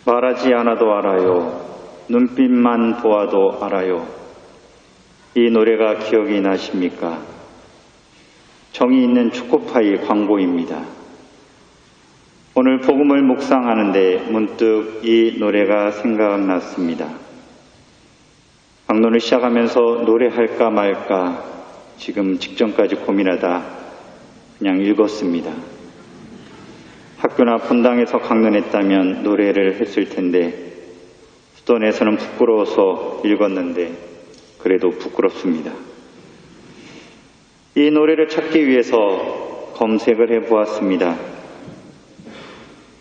말하지 않아도 알아요. 눈빛만 보아도 알아요. 이 노래가 기억이 나십니까? 정이 있는 초코파이 광고입니다. 오늘 복음을 묵상하는데 문득 이 노래가 생각났습니다. 강론을 시작하면서 노래할까 말까 지금 직전까지 고민하다 그냥 읽었습니다. 학교나 본당에서 강론했다면 노래를 했을 텐데 수도원에서는 부끄러워서 읽었는데 그래도 부끄럽습니다. 이 노래를 찾기 위해서 검색을 해보았습니다.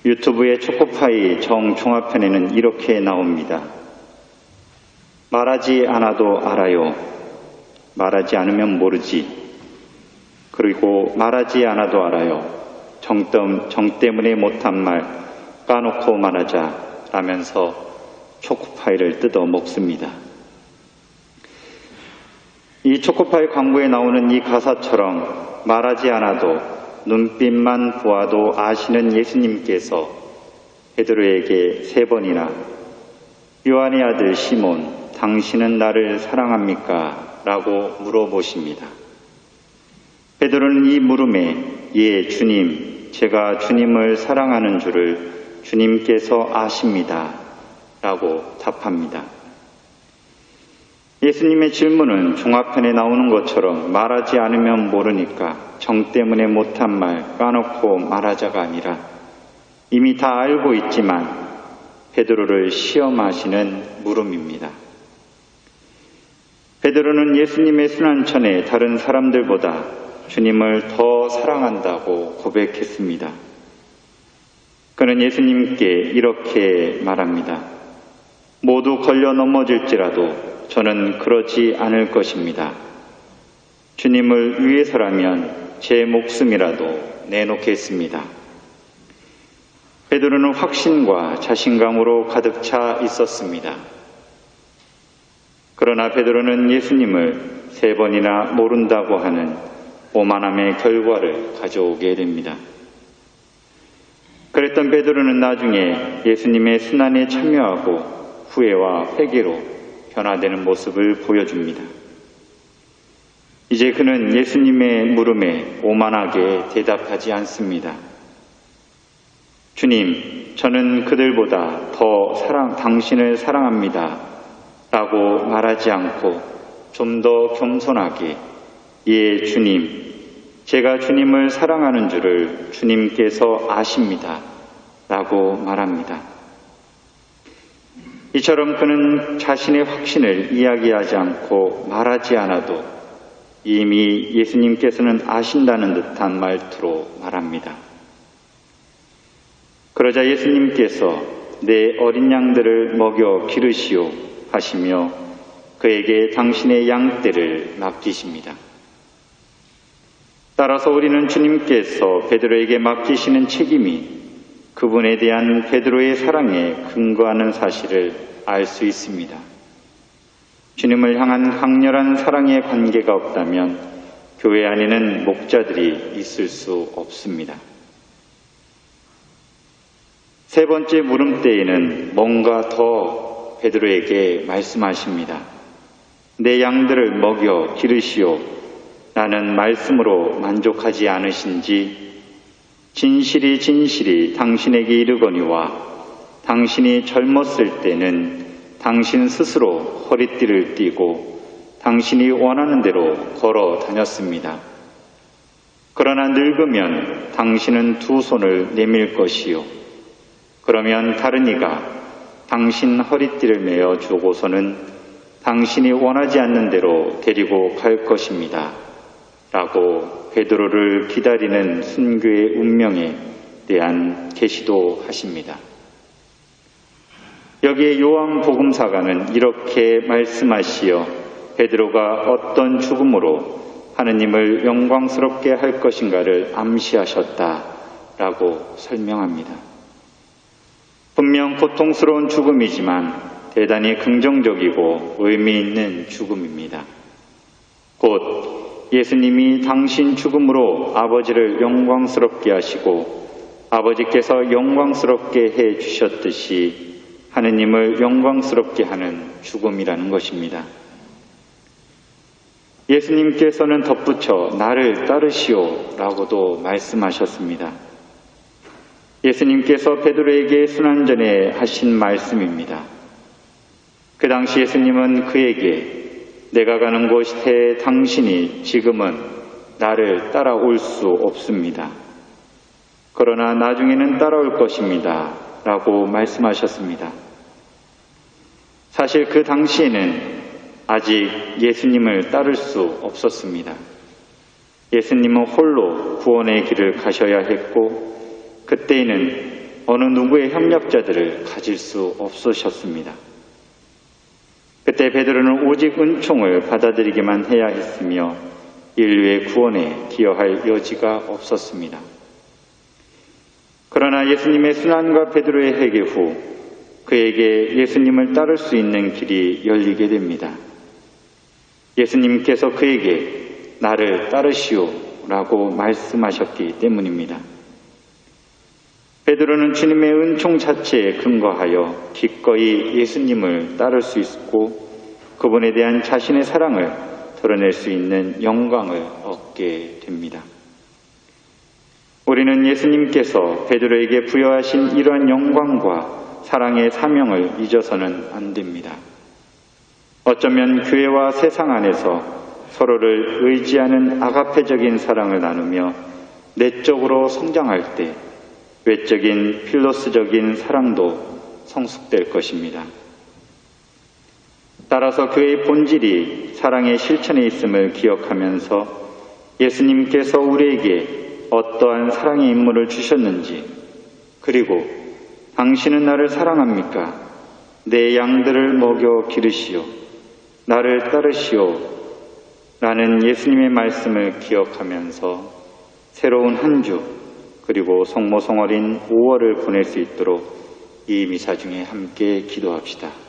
유튜브의 초코파이 정종합편에는 이렇게 나옵니다. 말하지 않아도 알아요. 말하지 않으면 모르지. 그리고 말하지 않아도 알아요. 정 때문에 못한 말 까놓고 말하자 라면서 초코파이를 뜯어 먹습니다. 이 초코파이 광고에 나오는 이 가사처럼 말하지 않아도 눈빛만 보아도 아시는 예수님께서 베드로에게 3번이나 요한의 아들 시몬 당신은 나를 사랑합니까? 라고 물어보십니다. 베드로는 이 물음에 예 주님 제가 주님을 사랑하는 줄을 주님께서 아십니다 라고 답합니다. 예수님의 질문은 종합편에 나오는 것처럼 말하지 않으면 모르니까 정 때문에 못한 말 까놓고 말하자가 아니라 이미 다 알고 있지만 베드로를 시험하시는 물음입니다. 베드로는 예수님의 순환천에 다른 사람들보다 주님을 더 사랑한다고 고백했습니다. 그는 예수님께 이렇게 말합니다. 모두 걸려 넘어질지라도 저는 그러지 않을 것입니다. 주님을 위해서라면 제 목숨이라도 내놓겠습니다. 베드로는 확신과 자신감으로 가득 차 있었습니다. 그러나 베드로는 예수님을 3번이나 모른다고 하는 오만함의 결과를 가져오게 됩니다. 그랬던 베드로는 나중에 예수님의 순환에 참여하고 후회와 회개로 변화되는 모습을 보여줍니다. 이제 그는 예수님의 물음에 오만하게 대답하지 않습니다. 주님, 저는 그들보다 더 당신을 사랑합니다. 라고 말하지 않고 좀 더 겸손하게 예, 주님, 제가 주님을 사랑하는 줄을 주님께서 아십니다. 라고 말합니다. 이처럼 그는 자신의 확신을 이야기하지 않고 말하지 않아도 이미 예수님께서는 아신다는 듯한 말투로 말합니다. 그러자 예수님께서 내 어린 양들을 먹여 기르시오 하시며 그에게 당신의 양떼를 맡기십니다. 따라서 우리는 주님께서 베드로에게 맡기시는 책임이 그분에 대한 베드로의 사랑에 근거하는 사실을 알 수 있습니다. 주님을 향한 강렬한 사랑의 관계가 없다면 교회 안에는 목자들이 있을 수 없습니다. 3번째 물음 때에는 뭔가 더 베드로에게 말씀하십니다. 내 양들을 먹여 기르시오. 라는 말씀으로 만족하지 않으신지 진실이 진실이 당신에게 이르거니와 당신이 젊었을 때는 당신 스스로 허리띠를 띠고 당신이 원하는 대로 걸어 다녔습니다. 그러나 늙으면 당신은 2 손을 내밀 것이요. 그러면 다른 이가 당신 허리띠를 메어 주고서는 당신이 원하지 않는 대로 데리고 갈 것입니다. 라고 베드로를 기다리는 순교의 운명에 대한 계시도 하십니다. 여기에 요한 복음사가는 이렇게 말씀하시어 베드로가 어떤 죽음으로 하느님을 영광스럽게 할 것인가를 암시하셨다라고 설명합니다. 분명 고통스러운 죽음이지만 대단히 긍정적이고 의미 있는 죽음입니다. 곧 예수님이 당신 죽음으로 아버지를 영광스럽게 하시고 아버지께서 영광스럽게 해 주셨듯이 하느님을 영광스럽게 하는 죽음이라는 것입니다. 예수님께서는 덧붙여 나를 따르시오 라고도 말씀하셨습니다. 예수님께서 베드로에게 순환전에 하신 말씀입니다. 그 당시 예수님은 그에게 내가 가는 곳에 당신이 지금은 나를 따라올 수 없습니다. 그러나 나중에는 따라올 것입니다 라고 말씀하셨습니다. 사실 그 당시에는 아직 예수님을 따를 수 없었습니다. 예수님은 홀로 구원의 길을 가셔야 했고 그때에는 어느 누구의 협력자들을 가질 수 없으셨습니다. 그때 베드로는 오직 은총을 받아들이기만 해야 했으며 인류의 구원에 기여할 여지가 없었습니다. 그러나 예수님의 순환과 베드로의 회개 후 그에게 예수님을 따를 수 있는 길이 열리게 됩니다. 예수님께서 그에게 나를 따르시오 라고 말씀하셨기 때문입니다. 베드로는 주님의 은총 자체에 근거하여 기꺼이 예수님을 따를 수 있고 그분에 대한 자신의 사랑을 드러낼 수 있는 영광을 얻게 됩니다. 우리는 예수님께서 베드로에게 부여하신 이러한 영광과 사랑의 사명을 잊어서는 안 됩니다. 어쩌면 교회와 세상 안에서 서로를 의지하는 아가페적인 사랑을 나누며 내적으로 성장할 때 외적인 필로스적인 사랑도 성숙될 것입니다. 따라서 교회의 본질이 사랑의 실천에 있음을 기억하면서 예수님께서 우리에게 어떠한 사랑의 인물을 주셨는지 그리고 당신은 나를 사랑합니까? 내 양들을 먹여 기르시오. 나를 따르시오. 라는 예수님의 말씀을 기억하면서 새로운 한 주 그리고 성모성어린 5월을 보낼 수 있도록 이 미사 중에 함께 기도합시다.